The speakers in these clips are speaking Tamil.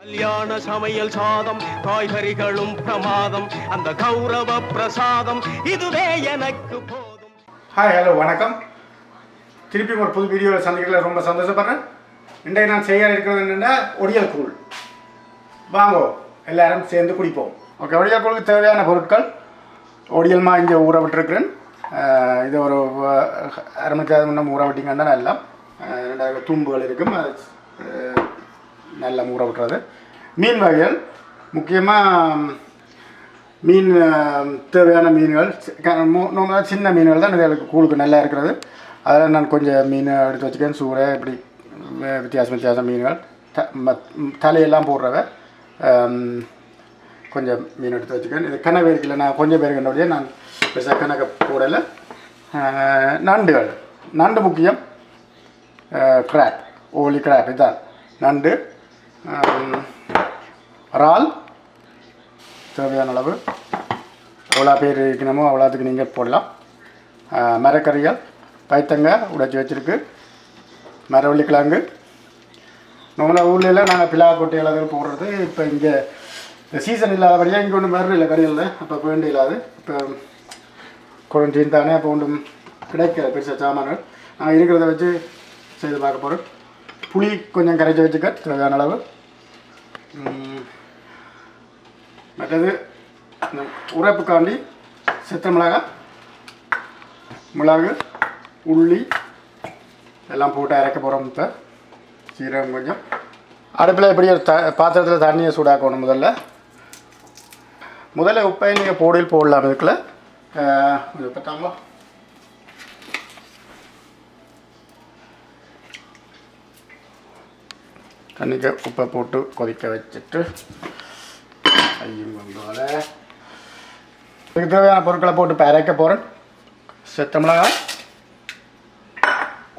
கல்யாண சமையல் சாதம் காய்கறிகளும் பிரமாதம் அந்த கௌரவ பிரசாதம் இதுவே எனக்கு போதும். ஹாய் ஹலோ வணக்கம். திருப்பி ஒரு புது வீடியோவில் சந்திக்கல ரொம்ப சந்தோஷப்படுறேன். இன்றைக்கு நான் செய்ய இருக்கிறது என்னென்னா ஒடியல் கூழ். வாங்கோ எல்லாரும் சேர்ந்து குடிப்போம். ஓகே, ஒடியல் கூழுக்கு தேவையான பொருட்கள் ஒடியல் மா இங்கே ஊற விட்டுருக்கிறேன். இது ஒரு அரை மணி நேரம் முன்னே ஊற விட்டிங்கன்னா நல்லா ரெண்டாவது தும்புகள் இருக்கும், நல்லா ஊற விட்டுறது. மீன் வகைகள் முக்கியமாக மீன் தேவையான மீன்கள் சின்ன மீன்கள் தான் இதுகளுக்கு கூழுக்கு நல்லா இருக்கிறது. அதில் நான் கொஞ்சம் மீன் எடுத்து வச்சுக்கேன். சூறை இப்படி வித்தியாசம் மீன்கள் தலையெல்லாம் போடுறவ கொஞ்சம் மீன் எடுத்து வச்சுக்கேன். இது கணக்கு இருக்குல்ல, நான் கொஞ்சம் பேருக்கு என்னுடைய நான் பெருசாக கணக்கு போடலை. நண்டு முக்கியம். கிராப், ஓலி கிராப் இதுதான் நண்டு. இறால் தேவையான அளவு எவ்வளோ பேர் இருக்கணுமோ அவ்வளோத்துக்கு நீங்கள் போடலாம். மரக்கறிகள் பைத்தங்காய் உடைச்சி வச்சுருக்கு, மரவள்ளிக்கிழங்கு. நம்மள ஊர்லெலாம் நாங்கள் பிலா கொட்டை எல்லாத்தையும் போடுறது. இப்போ இங்கே இந்த சீசன் இல்லாதபடியாக இங்கே ஒன்றும் வேறு இல்லை கறிகள் தான். அப்போ வேண்டிய இல்லாது இப்போ குழந்தையும் தானே அப்போ ஒன்றும் கிடைக்கல பெருசாக சாமான்கள். நான் இருக்கிறத வச்சு செய்து பார்க்க போகிறேன். புளி கொஞ்சம் கரைச்சி வச்சுக்க தேவையான அளவு. மற்றது இந்த உரைப்புக்காண்டி சித்த மிளகு, உள்ளி எல்லாம் போட்டு அரைக்க போகிறோம். இப்போ சீரகம் கொஞ்சம் அடுப்பில் எப்படி ஒரு பாத்திரத்தில் தண்ணியை சூடாக்கணும். முதல்ல உப்பை நீங்கள் போடையில் போடலாம். இதுக்குள்ள கொஞ்சம் பார்த்தாங்களோ தண்ணிக்கு உப்பை போட்டு கொதிக்க வச்சுட்டு ஐயங்கொண்டால் இதுக்கு தேவையான பொருட்களை போட்டு இப்போ அரைக்க போகிறேன். செத்த மிளகாய்,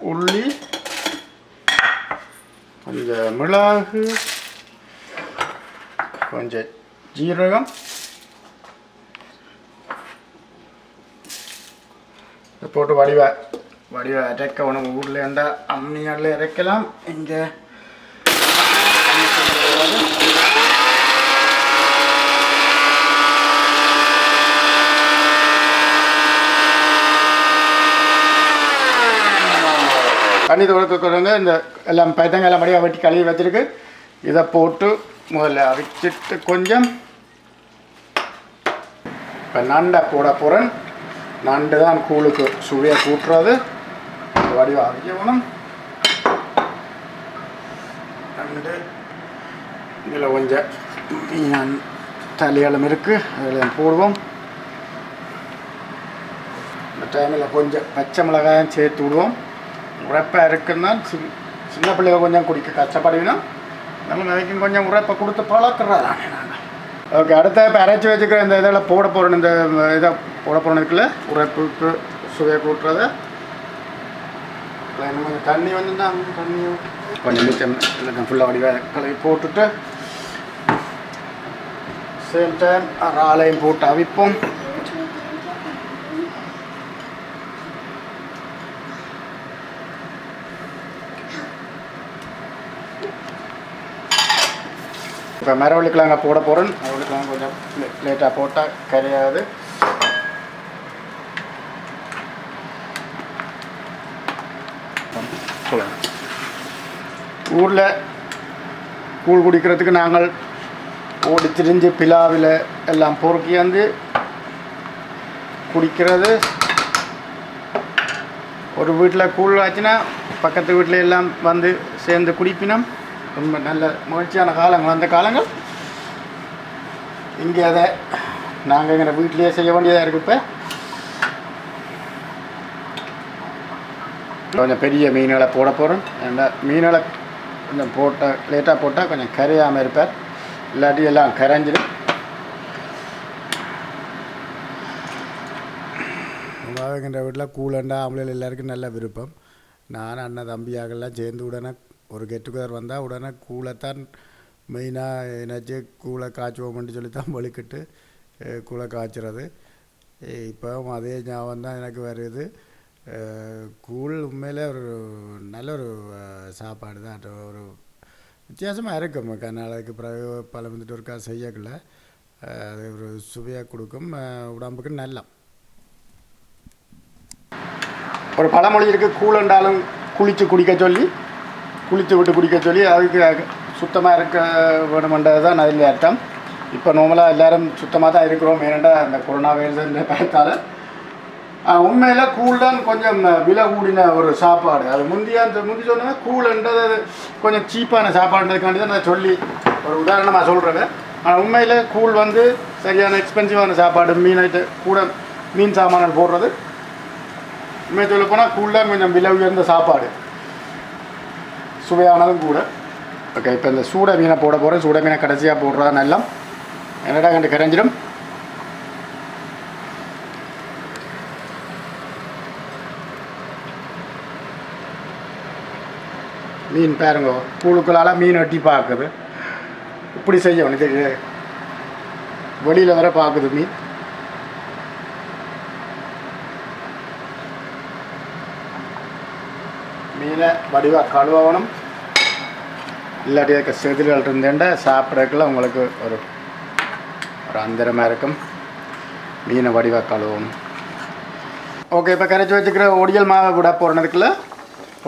உள்ளி, கொஞ்சம் மிளகு, கொஞ்சம் ஜீரகம், இதை போட்டு வடிவ அரைக்க உணவு. ஊரில் இருந்தால் அம்மியால் இறைக்கலாம். இங்கே தண்ணி தொடுக்கிறவங்க இந்த எல்லாம் பைத்தங்க எல்லாம் மடியாக வெட்டி கழுவி வச்சுருக்கு. இதை போட்டு முதல்ல அவிச்சிட்டு கொஞ்சம் இப்போ நண்டை போட போகிறேன். நண்டு தான் கூழுக்கு சுவையை கூட்டுறது. வடிவம் அவிக்கணும். நண்டு இதில் கொஞ்சம் தலையாளம் இருக்குது, அதில் போடுவோம். இந்த டைமில் கொஞ்சம் பச்சை மிளகாயும் சேர்த்து விடுவோம். உரைப்பாக இருக்குன்னா சின்ன பிள்ளைங்க கொஞ்சம் குடிக்க கஷ்டப்படுவினா நம்ம நினைக்கும் கொஞ்சம் உரைப்பை கொடுத்து பழக்கிறதானே நாங்கள். ஓகே, அடுத்த இப்போ அரைச்சி வச்சுக்கிற இந்த இதில் போட போகிறோம். இந்த இதை போட போகிறதுக்குள்ள உரைப்புக்கு சுவையை கூட்டுறது. இன்னும் கொஞ்சம் தண்ணி வந்துதான் தண்ணி கொஞ்சம் மிச்சம் ஃபுல்லாக வடிவாக கலவி போட்டுட்டு சேம் டைம் இறாலையும் போட்டு அவிப்போம். இப்போ மரவள்ளிக்கிழங்க போட போகிறேன். மரவள்ளிக்கிழங்கு கொஞ்சம் லேட்டாக போட்டால் கரையாது. ஊரில் கூழ் குடிக்கிறதுக்கு நாங்கள் ஓடி திரிஞ்சு பிலாவில் எல்லாம் பொறுக்கியாந்து குடிக்கிறது. ஒரு வீட்டில் கூழ் ஆச்சுன்னா பக்கத்து வீட்டில் எல்லாம் வந்து சேர்ந்து குடிப்பினோம். ரொம்ப நல்ல மகிழ்ச்சியான காலங்கள் அந்த காலங்கள். இங்கே அதை நாங்கள் எங்கள் வீட்டிலேயே செய்ய வேண்டியதாக இருக்குது. இப்போ கொஞ்சம் பெரிய மீன்களை போட போகிறோம். ஏன்னா மீன்களை கொஞ்சம் லேட்டாக போட்டால் கொஞ்சம் கரையாமல் இருப்பார், இல்லாட்டி எல்லாம் கரைஞ்சிடும். எங்கள் வீட்டில் கூழண்டா ஆம்பளைகள் எல்லாருக்கும் நல்ல விருப்பம். நான் அண்ணன் தம்பியாகலாம் சேர்ந்து உடனே ஒரு கெட் டுகெதர் வந்தால் உடனே கூழைத்தான் மெயினாக என்னாச்சு கூழை காய்ச்சுவோம்னு சொல்லி தான் வலிக்கிட்டு கூழை காய்ச்சுறது. இப்போ அதே ஞாபகம் தான் எனக்கு வருது. கூழ் உண்மையிலே ஒரு நல்ல ஒரு சாப்பாடு தான். ஒரு வித்தியாசமாக இருக்கும் நாளைக்கு பிறகு பழம் வந்துட்டு ஒருக்கா செய்யக்குள்ள அது ஒரு சுவையாக கொடுக்கும் உடம்புக்கு நல்லா. ஒரு பழமொழி இருக்குது, கூழண்டாலும் குளித்து குடிக்க சொல்லி, குளித்து விட்டு குடிக்க சொல்லி, அதுக்கு சுத்தமாக இருக்க வேணுமென்றது தான் அதில் அர்த்தம். இப்போ நார்மலாக எல்லோரும் சுத்தமாக தான் இருக்கிறோம், ஏனெண்டா அந்த கொரோனா வைரஸ் பயத்தால். உண்மையில் கூழ் தான் கொஞ்சம் விலை கூடின ஒரு சாப்பாடு. அது முந்தி சொன்னேன், கூழ்ன்றது அது கொஞ்சம் சீப்பான சாப்பாடுன்றதுக்காண்டி தான் நான் சொல்லி ஒரு உதாரணமாக சொல்கிறேன். ஆனால் உண்மையில் கூழ் வந்து சரியான எக்ஸ்பென்சிவான சாப்பாடு. மீன் கூட மீன் சாமான்கள் போடுறது உண்மையை சொல்ல போனால் கூழ் தான் கொஞ்சம் விலை உயர்ந்த சாப்பாடு, சுவையானதும் கூட. ஓகே, இப்போ இந்த சூட மீனை போட போகிறேன். சூட மீனை கடைசியாக போடுறதா நல்லா, என்னடா கண்டு கரைஞ்சிடும். மீன் பாருங்க, கூழுக்குள்ளால் மீன் வெட்டி பார்க்குது. இப்படி செய்யணும், இது வெளியில் வர பார்க்குது மீன். மீனை வடிவாக கழுவணும், இல்லாட்டி இருக்க செதில்கள் இருந்தேன்டா சாப்பிட்றதுக்குள்ள உங்களுக்கு ஒரு அந்தரமாக இருக்கும். மீனை வடிவாக கழுவணும். ஓகே, இப்போ கரைச்சி வச்சுக்கிற ஒடியல் மாவை விட போடுறதுக்குள்ள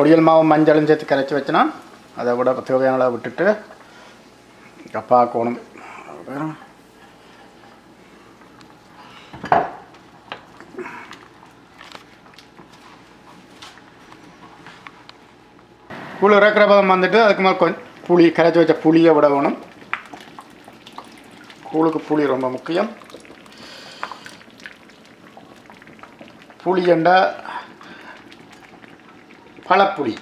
ஒடியல் மாவு மஞ்சளும் சேர்த்து கரைச்சி வச்சுனா அதை விட தேவையான விட்டுட்டு கப்பாக்கணும். கூழ் இறக்குற பதம் வந்துட்டு அதுக்கு மேலே கொஞ்சம் புளி, கரைச்சி வச்ச புளியை விட வேணும். கூழுக்கு புளி ரொம்ப முக்கியம். புளி என்றா பழப்புளி.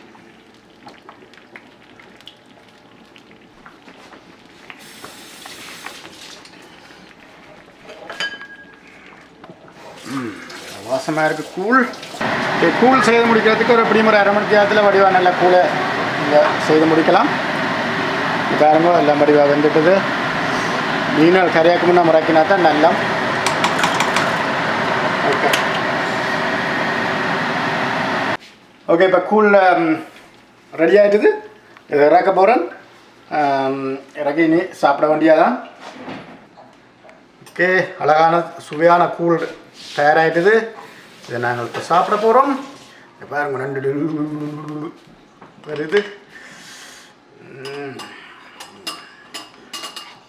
வாசமாக இருக்குது கூழ். கூழ் செய்து முடிக்கிறதுக்கு ஒரு எப்படியும் ஒரு அரை மணி நேரத்தில் வடிவாக நல்ல கூழை இங்கே செய்து முடிக்கலாம். பாருங்க, எல்லாம் வடிவாக வந்துட்டுது. மீனால் கரையாக்கு முன்னே முறைக்கினா தான் நல்லா. ஓகே ஓகே, இப்போ கூழ் ரெடி ஆகிட்டுது. இதை இறக்க போகிறேன். இறக்கி நீ சாப்பிட வேண்டியதான். ஓகே, அழகான சுவையான கூழ் தயாராகிட்டுது. இதை நாங்கள் இப்போ சாப்பிட போகிறோம். பாருங்க, 2 வருது.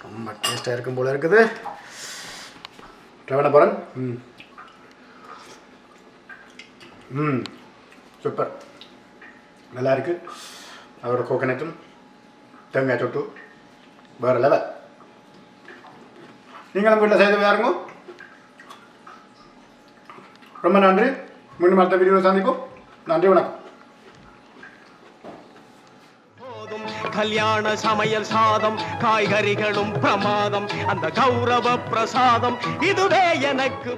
ரொம்ப டேஸ்ட்டாக இருக்கும் போல இருக்குது. ட்ரை பண்ண போகிறேன். சூப்பர், நல்லா இருக்குது. அதோட கோகனட்டும் தேங்காய் சொட்டு வேறு லெவல். நீங்களும் வீட்டில் செய்து பாருங்க. ரொம்ப நன்றி. மீண்டும் அடுத்த வீடியோவில் சந்திப்போம். நன்றி, வணக்கம். கல்யாண சமையல் சாதம், காய்கறிகளும் பிரமாதம், அந்த கௌரவ பிரசாதம் இதுவே எனக்கு